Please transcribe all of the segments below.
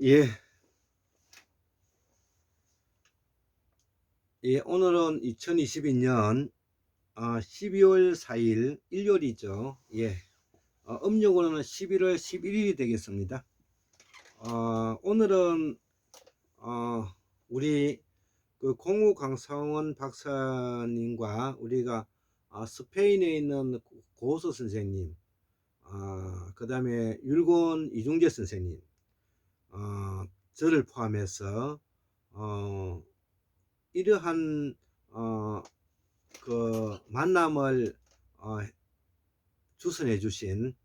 예, 오늘은 2022년 12월 4일 일요일이죠. 예, 음력으로는 11월 11일이 되겠습니다. 오늘은 우리 그 공우 강상원 박사님과 우리가 스페인에 있는 고호서 선생님, 그 다음에 율곤 이중재 선생님, 저를 포함해서 이러한 그 만남을 주선해 주신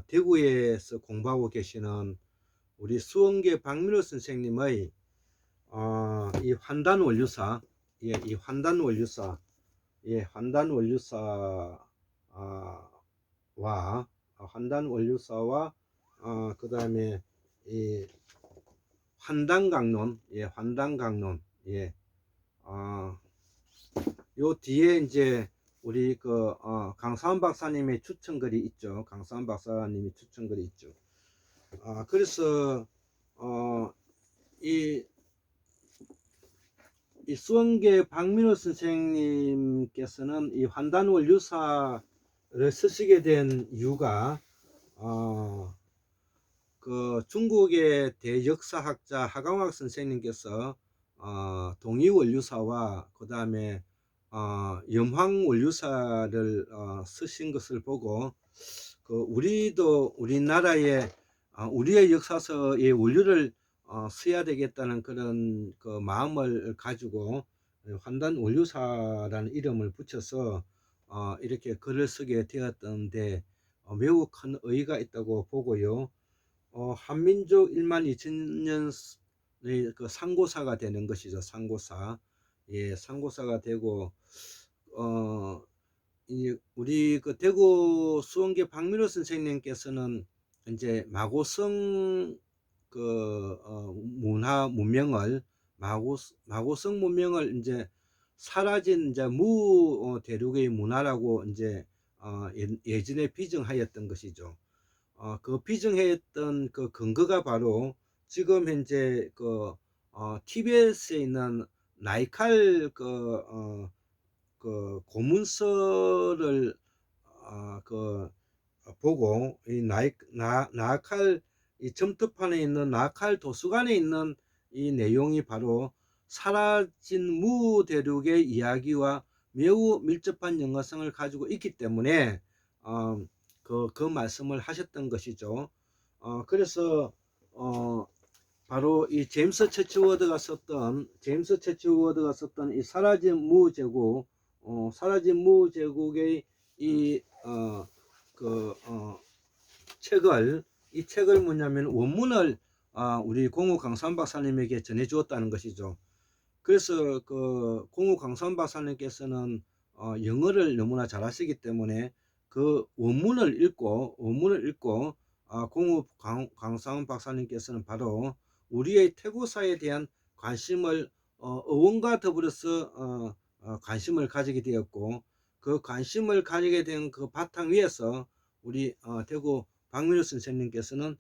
대구에서 공부하고 계시는 우리 수원계 박민호 선생님의 이 환단 원류사, 이 환단 원류사, 환단 원류사와 환단 원류사와 그 다음에 이 환단 강론, 환단 강론, 요 뒤에 이제 우리 그 강사원 박사님의 추천글이 있죠. 강사원 박사님이 추천글이 있죠. 그래서 이 수원계 박민호 선생님께서는 이 환단원류사를 쓰시게 된 이유가 그 중국의 대역사학자 하강학 선생님께서 동이원류사와 그 다음에 염황원류사를 쓰신 것을 보고 그 우리도 우리나라의 우리의 역사서의 원류를 써야 되겠다는 그런 그 마음을 가지고 환단원류사라는 이름을 붙여서 이렇게 글을 쓰게 되었던데 매우 큰 의의가 있다고 보고요. 한민족 1만 2천년의 그 상고사가 되는 것이죠. 상고사. 상고사가 되고, 우리 그 대구 수원계 박민호 선생님께서는 이제 마고성 그 문화 문명을 마고성 문명을 이제 사라진 이제 무 대륙의 문화라고 이제 예전에 비정하였던 것이죠. 그 비정했던 그 근거가 바로 지금 현재 그 TBS에 있는 나이칼 그 고문서를 그 보고 이 나칼 이 점토판에 있는 나칼 도서관에 있는 이 내용이 바로 사라진 무 대륙의 이야기와 매우 밀접한 연관성을 가지고 있기 때문에 그 말씀을 하셨던 것이죠. 그래서 바로 이 제임스 처치워드가 썼던 이 사라진 무 제국, 사라진 무 제국의 이 책을 뭐냐면 원문을 우리 공우 강산 박사님에게 전해 주었다는 것이죠. 그래서 그 공우 강산 박사님께서는 영어를 너무나 잘하시기 때문에 그 원문을 읽고 공우 강산 박사님께서는 바로 우리의 태고사에 대한 관심을 의원과 더불어서 관심을 가지게 되었고, 그 관심을 가지게 된 그 바탕 위에서 우리 대구 박민호 선생님께서는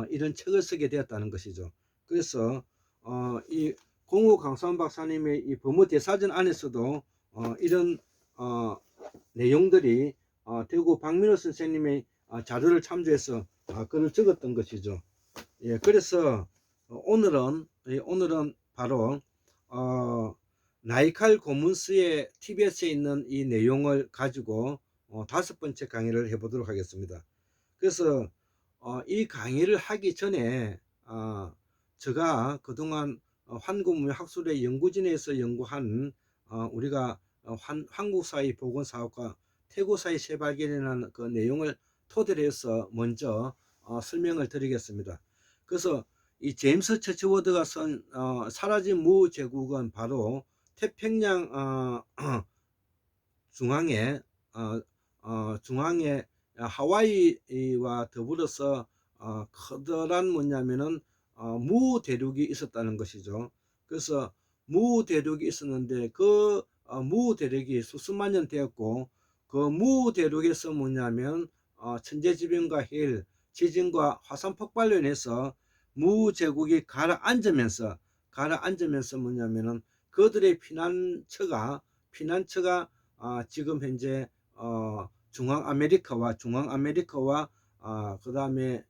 이런 책을 쓰게 되었다는 것이죠. 그래서 이 공우 강산 박사님의 이 법무대사전 안에서도 이런 내용들이 대구 박민호 선생님의 자료를 참조해서 글을 적었던 것이죠. 그래서 오늘은 바로 나이칼 고문스의 TBS에 있는 이 내용을 가지고 5번째 강의를 해보도록 하겠습니다. 그래서 이 강의를 하기 전에 제가 그동안 한국문학술의 연구진에서 연구한 우리가 한국사의 복원사업과 태고사의 재발견이라는 그 내용을 토대로 해서 먼저 설명을 드리겠습니다. 그래서 이 제임스 처치워드가 쓴 사라진 무 제국은 바로 태평양 중앙에 하와이와 더불어서 커다란 뭐냐면은 무 대륙이 있었다는 것이죠. 그래서 무 대륙이 있었는데 그 무 대륙이 수십만 년 되었고, 그 무 대륙에서 뭐냐면 천재지변과 해일, 지진과 화산 폭발로 인해서 무제국이 가라앉으면서 뭐냐면은 그들의 피난처가 지금 현재 중앙아메리카와 그다음에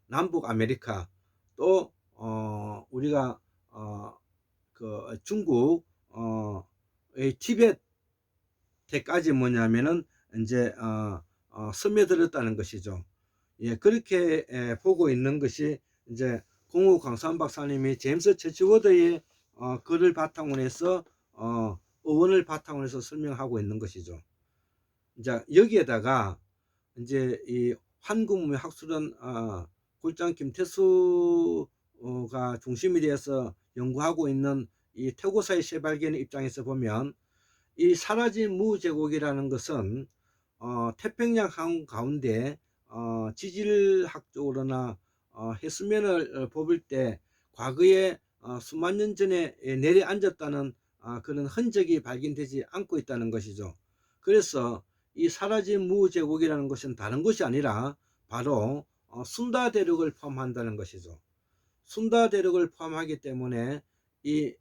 남북 아메리카 또 우리가 그 중국 의 티베트까지 뭐냐면은 이제 스며들었다는 것이죠. 예, 그렇게 보고 있는 것이 이제 공우 강산 박사님이 제임스 처치워드의 글을 바탕으로 해서 어원을 바탕으로 해서 설명하고 있는 것이죠. 이제 여기에다가 이제 이 한국문명 학술은 골장 김태수가 중심이 되어서 연구하고 있는 이 태고사의 새발견의 입장에서 보면 이 사라진 무제국이라는 것은 태평양 항 가운데 지질학적으로나 해수면을 뽑을 때 과거에 수만 년 전에 내려앉았다는 그런 흔적이 발견되지 않고 있다는 것이죠. 그래서 이 사라진 무제국이라는 것은 다른 것이 아니라 바로 순다 대륙을 포함한다는 것이죠. 순다 대륙을 포함하기 때문에 이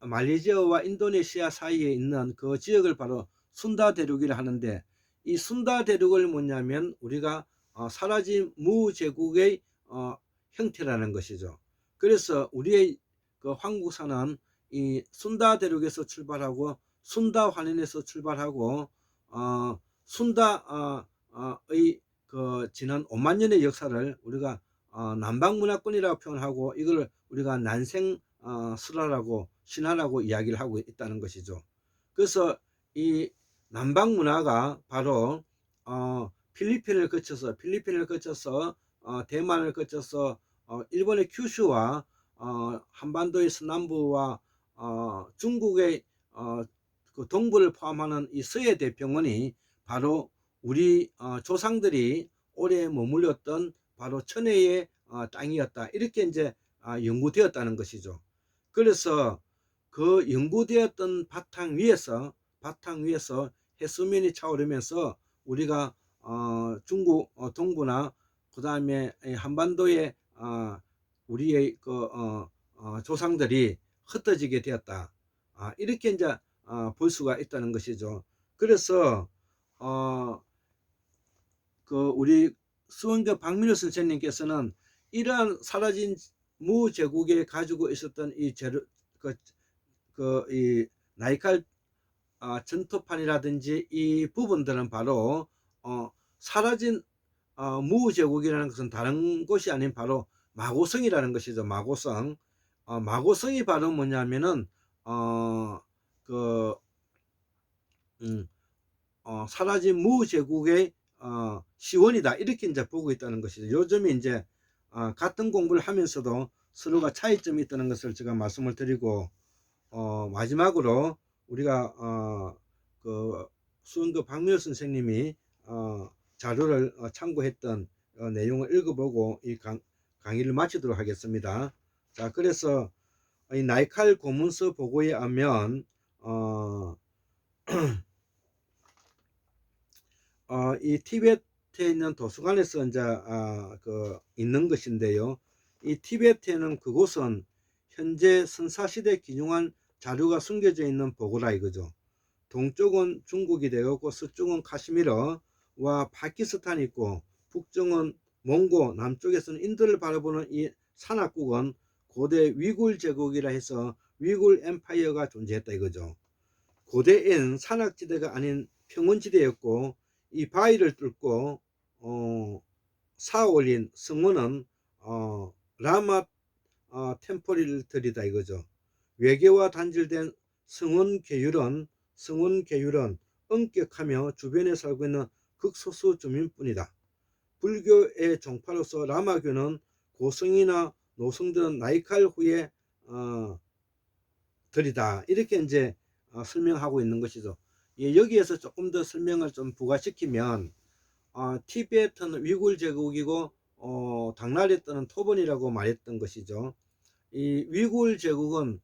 말레이시아와 인도네시아 사이에 있는 그 지역을 바로 순다 대륙이라 하는데, 이 순다 대륙을 뭐냐면 우리가 사라진 무제국의 형태라는 것이죠. 그래서 우리의 그 한국사는 이 순다 대륙에서 출발하고 순다 환인에서 출발하고 순다의 그 지난 5만 년의 역사를 우리가 남방문화권이라고 표현하고 이걸 우리가 난생 수라라고 신화라고 이야기를 하고 있다는 것이죠. 그래서 이 남방 문화가 바로 필리핀을 거쳐서 대만을 거쳐서 일본의 큐슈와 한반도의 서남부와 중국의 그 동부를 포함하는 이 서해 대평원이 바로 우리 조상들이 오래 머물렀던 바로 천혜의 땅이었다, 이렇게 이제 연구되었다는 것이죠. 그래서 그 연구되었던 바탕 위에서 해수면이 차오르면서 우리가 중국 동부나 그 다음에 한반도의 우리의 그 조상들이 흩어지게 되었다, 이렇게 이제 볼 수가 있다는 것이죠. 그래서 그 우리 수원교 박민우 선생님께서는 이러한 사라진 무제국에 가지고 있었던 이 재료, 이 나이칼 전토판이라든지 이 부분들은 바로 사라진 무제국이라는 것은 다른 것이 아닌 바로 마고성이라는 것이죠. 마고성이 바로 뭐냐면은 사라진 무제국의 시원이다, 이렇게 이제 보고 있다는 것이죠. 요즘에 이제 같은 공부를 하면서도 서로가 차이점이 있다는 것을 제가 말씀을 드리고, 마지막으로 우리가 그 수원교 박미호 선생님이 자료를 참고했던 내용을 읽어보고 이 강의를 마치도록 하겠습니다. 자, 그래서 이 나이칼 고문서 보고에 하면 이 티베트에 있는 도서관에서 이제 있는 것인데요. 이 티베트에는 그곳은 현재 선사시대 기용한 자료가 숨겨져 있는 보고라 이거죠. 동쪽은 중국이 되었고 서쪽은 카시미르와 파키스탄이 있고 북쪽은 몽고, 남쪽에서는 인도를 바라보는 이 산악국은 고대 위굴 제국이라 해서 위굴 엠파이어가 존재했다 이거죠. 고대엔 산악지대가 아닌 평원지대였고 이 바위를 뚫고 쌓아올린 성문은 라마 템포리들이다 이거죠. 외계와 단절된 성원 계율은 엄격하며 주변에 살고 있는 극소수 주민뿐이다. 불교의 종파로서 라마교는 고성이나 노성들은 나이칼 후에 들이다, 이렇게 이제 설명하고 있는 것이죠. 예, 여기에서 조금 더 설명을 좀 부과시키면 티베트는 위굴 제국이고 당나라에 떠는 토번이라고 말했던 것이죠. 이 위굴 제국은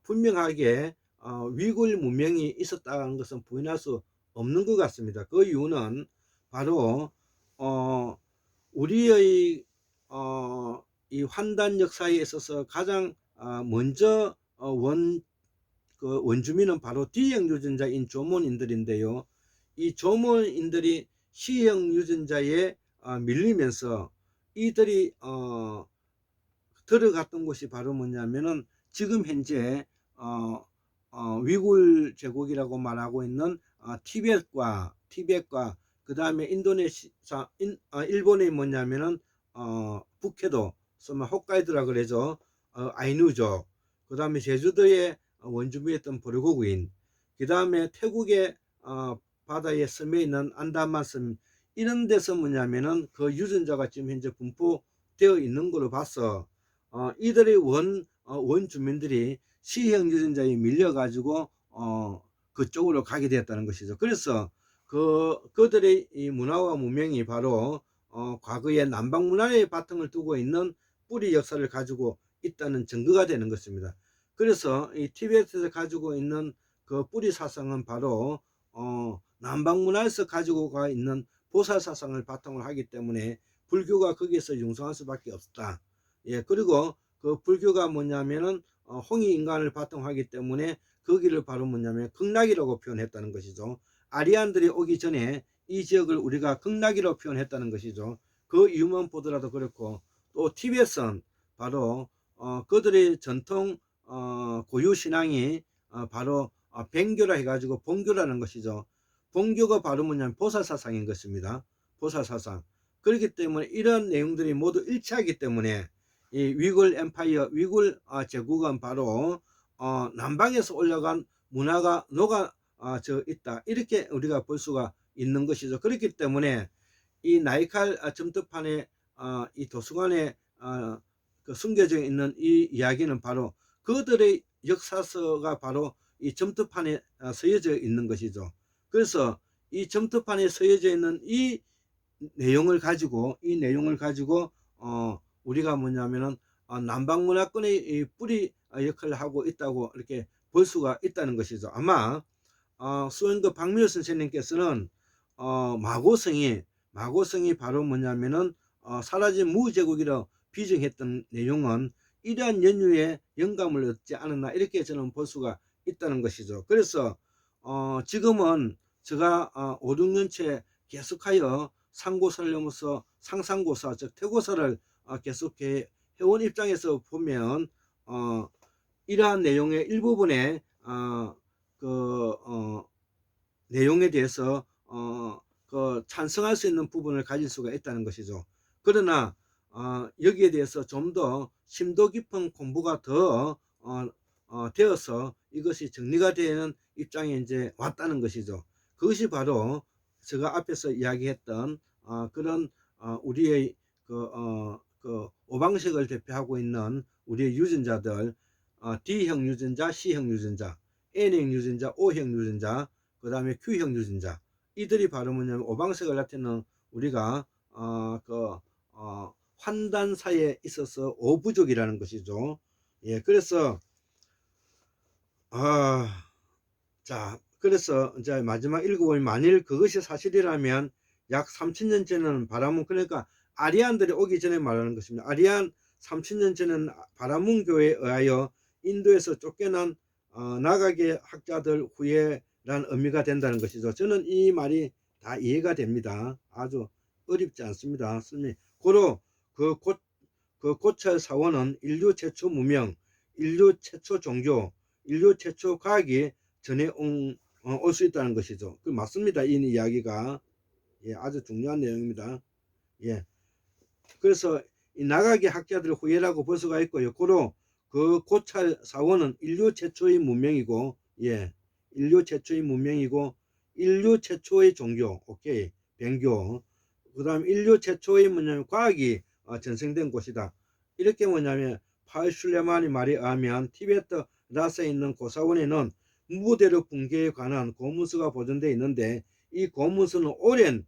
분명하게 위굴 문명이 있었다는 것은 부인할 수 없는 것 같습니다. 그 이유는 바로 우리의 이 환단 역사에 있어서 가장 먼저 원주민은 바로 D형 유전자인 조몬인들인데요. 이 조몬인들이 C형 유전자에 밀리면서 이들이 들어갔던 곳이 바로 뭐냐면은 지금 현재 위굴 제국이라고 말하고 있는 티벳과 그 다음에 인도네시아 일본이 뭐냐면은 북해도 홋카이도라 그러죠. 아이누족, 그 다음에 제주도의 원주민이었던 보르고구인, 그 다음에 태국의 바다에 섬에 있는 안다만 섬, 이런 데서 뭐냐면은 그 유전자가 지금 현재 분포되어 있는 걸로 봐서 이들의 원주민들이 C형 유전자에 밀려가지고 그쪽으로 가게 되었다는 것이죠. 그래서 그들의 이 문화와 문명이 바로 과거의 남방 문화의 바탕을 두고 있는 뿌리 역사를 가지고 있다는 증거가 되는 것입니다. 그래서 이 티베트에서 가지고 있는 그 뿌리 사상은 바로 남방 문화에서 가지고 가 있는 보살 사상을 바탕으로 하기 때문에 불교가 거기에서 융성할 수밖에 없다. 예, 그리고 그 불교가 뭐냐면은 홍익 인간을 바탕으로 하기 때문에 거기를 바로 뭐냐면 극락이라고 표현했다는 것이죠. 아리안들이 오기 전에 이 지역을 우리가 극락이라고 표현했다는 것이죠. 그 이유만 보더라도 그렇고, 또 티벳은 바로 그들의 전통 고유 신앙이 바로 백교라 해가지고 본교라는 것이죠. 본교가 바로 뭐냐면 보살사상인 것입니다. 보살사상. 그렇기 때문에 이런 내용들이 모두 일치하기 때문에 이 위굴 엠파이어, 위굴 제국은 바로 남방에서 올라간 문화가 녹아 있다, 이렇게 우리가 볼 수가 있는 것이죠. 그렇기 때문에 이 나이칼 점토판에 이 도서관에 그 숨겨져 있는 이 이야기는 바로 그들의 역사서가 바로 이 점토판에 서여져 있는 것이죠. 그래서 이 점토판에 서여져 있는 이 내용을 가지고 우리가 뭐냐면은 남방문화권의 이 뿌리 역할을 하고 있다고 이렇게 볼 수가 있다는 것이죠. 아마 수원그 박미호 선생님께서는 마고성이 바로 뭐냐면은 사라진 무제국이라고 비정했던 내용은 이러한 연유에 영감을 얻지 않았나, 이렇게 저는 볼 수가 있다는 것이죠. 그래서 지금은 제가 5, 6년째 계속하여 상고사를 넘어서 상상고사, 즉 퇴고사를 계속해 해온 입장에서 보면 이러한 내용의 일부분에 내용에 대해서 찬성할 수 있는 부분을 가질 수가 있다는 것이죠. 그러나 여기에 대해서 좀 더 심도 깊은 공부가 더 되어서 이것이 정리가 되는 입장에 이제 왔다는 것이죠. 그것이 바로 제가 앞에서 이야기했던 그런 우리의 그 오방식을 대표하고 있는 우리의 유전자들, D형 유전자, C형 유전자, N형 유전자, O형 유전자, 그 다음에 Q형 유전자, 이들이 바로 뭐냐면 오방색을 나타내는 우리가 환단사에 있어서 오부족이라는 것이죠. 예, 그래서 자, 그래서 이제 마지막 읽어보면, 만일 그것이 사실이라면 약 3000년 전에는 바라문, 그러니까 아리안들이 오기 전에 말하는 것입니다. 아리안 3000년 전에는 바라문교에 의하여 인도에서 쫓겨난 나가게 학자들 후예라는 의미가 된다는 것이죠. 저는 이 말이 다 이해가 됩니다. 아주 어렵지 않습니다. 고로 그 고철 사원은 인류 최초 무명, 인류 최초 종교, 인류 최초 과학이 전해 올 수 있다는 것이죠. 그 맞습니다. 이 이야기가. 예, 아주 중요한 내용입니다. 예. 그래서 이 나가게 학자들의 후예라고 볼 수가 있고요. 고로 그 고찰 사원은 인류 최초의 문명이고, 예, 인류 최초의 문명이고, 인류 최초의 종교, 오케이, 변교. 그 다음 인류 최초의 뭐냐면 과학이 전생된 곳이다. 이렇게 뭐냐면 파이슐레만이 말에 의하면 티베트 라스에 있는 고사원에는 무대력 붕괴에 관한 고문서가 보존되어 있는데, 이 고문서는 오랜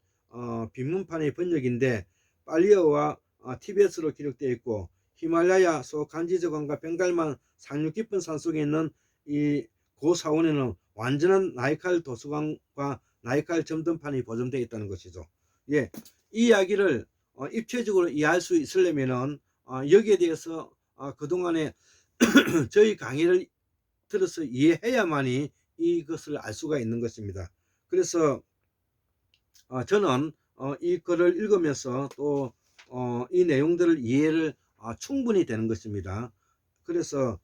빈문판의 번역인데 팔리어와 티베트로 기록되어 있고, 히말라야 소 간지저강과 벵갈만 상류 깊은 산속에 있는 이 고사원에는 완전한 나이칼 도서관과 나이칼 점등판이 보존되어 있다는 것이죠. 예, 이 이야기를 입체적으로 이해할 수 있으려면은 여기에 대해서 그동안에 저희 강의를 들어서 이해해야만이 이것을 알 수가 있는 것입니다. 그래서 저는 이 글을 읽으면서 또 이 내용들을 이해를 충분히 되는 것입니다. 그래서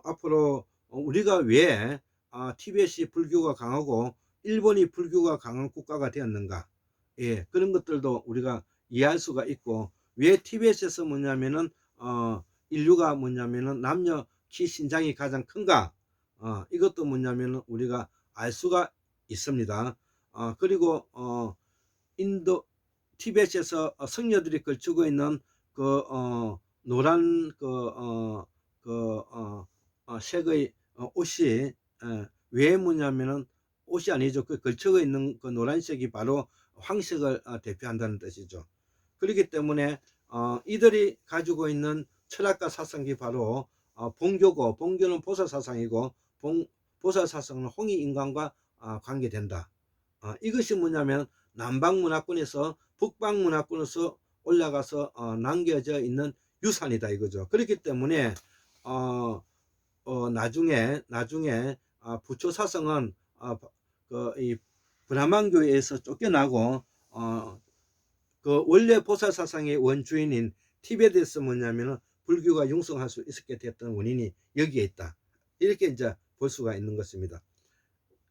앞으로 우리가 왜 티벳이 불교가 강하고 일본이 불교가 강한 국가가 되었는가, 예, 그런 것들도 우리가 이해할 수가 있고, 왜 티벳에서 뭐냐면은 인류가 뭐냐면은 남녀 키 신장이 가장 큰가, 이것도 뭐냐면은 우리가 알 수가 있습니다. 그리고 인도 티벳에서 성녀들이 걸치고 있는 그 노란 색의 옷이 왜 뭐냐면은 옷이 아니죠. 그 걸쳐 있는 그 노란색이 바로 황색을 대표한다는 뜻이죠. 그렇기 때문에 이들이 가지고 있는 철학과 사상이 바로 본교고, 본교는 보살 사상이고, 보살 사상은 홍익인간과 관계된다. 이것이 뭐냐면 남방문화권에서 북방문화권에서 올라가서 남겨져 있는 유산이다 이거죠. 그렇기 때문에 나중에 부처 사상은 이 브라만교에서 쫓겨나고 그 원래 보살 사상의 원주인인 티베트에서 뭐냐면은 불교가 융성할 수 있게 됐던 원인이 여기에 있다. 이렇게 이제 볼 수가 있는 것입니다.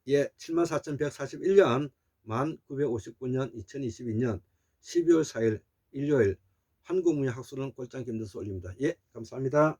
예, 74,141년 만 959년 2022년 12월 4일 일요일 한국문예학술은 꼴짱 김대수 올립니다. 예, 감사합니다.